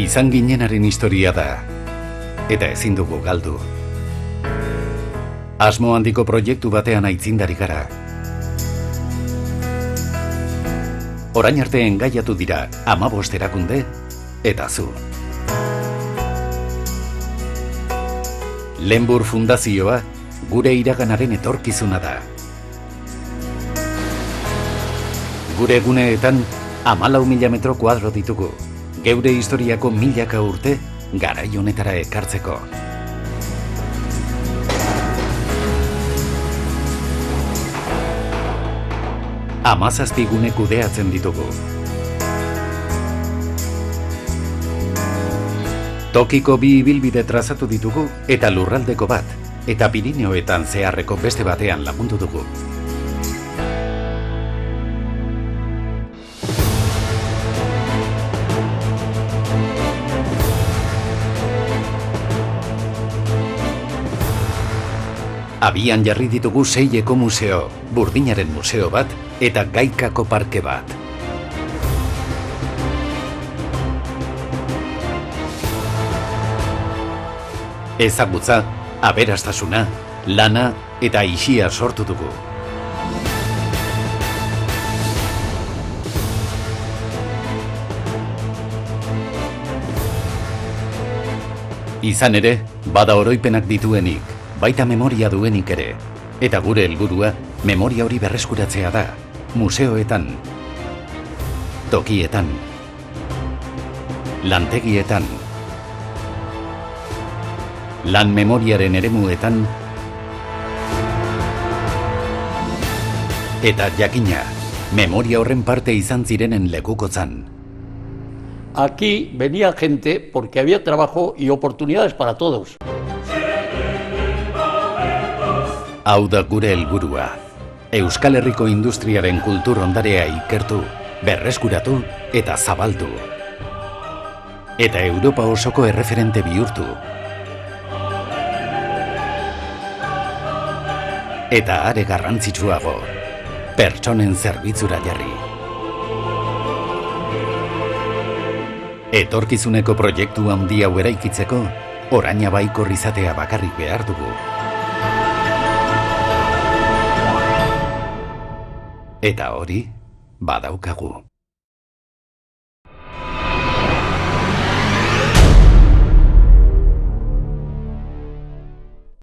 Izan ginenaren historia da, eta ezin dugu galdu. Asmo handiko proiektu batean aitzindari gara. Orain arte engaiatu dira 15 erakunde eta zu. Lenbur Fundazioa gure iraganaren etorkizuna da. Gure eguneetan 14.000 metro kuadro ditugu, geure historiako milaka urte garai honetara ekartzeko. Hamazazpi gune kudeatzen ditugu. Tokiko 2 ibilbide trazatu ditugu eta lurraldeko bat, eta Pirineoetan zeharreko beste batean lagundu dugu. Abian jarri ditugu 6 ekomuseo, Burdinaren museo bat eta Gaikako parke bat. Ezagutza, aberastasuna, lana eta isia sortu dugu. Izan ere, bada oroipenak dituenik, baita memoria duenik ere, eta gure helburua memoria hori berreskuratzea da, museoetan, tokietan, lantegietan, lan memoriaren eremuetan, eta jakina, memoria horren parte izan zirenen lekukotzan. Aquí venía gente porque había trabajo y oportunidades para todos. Hau da gure helburua, Euskal Herriko industriaren kultur ondarea ikertu, berreskuratu eta zabaldu. Eta Europa osoko erreferente bihurtu. Eta are garrantzitsuago, pertsonen zerbitzura jarri. Etorkizuneko proiektu handi hau eraikitzeko, oraina baikor izatea bakarrik behar dugu. Eta hori, badaukagu.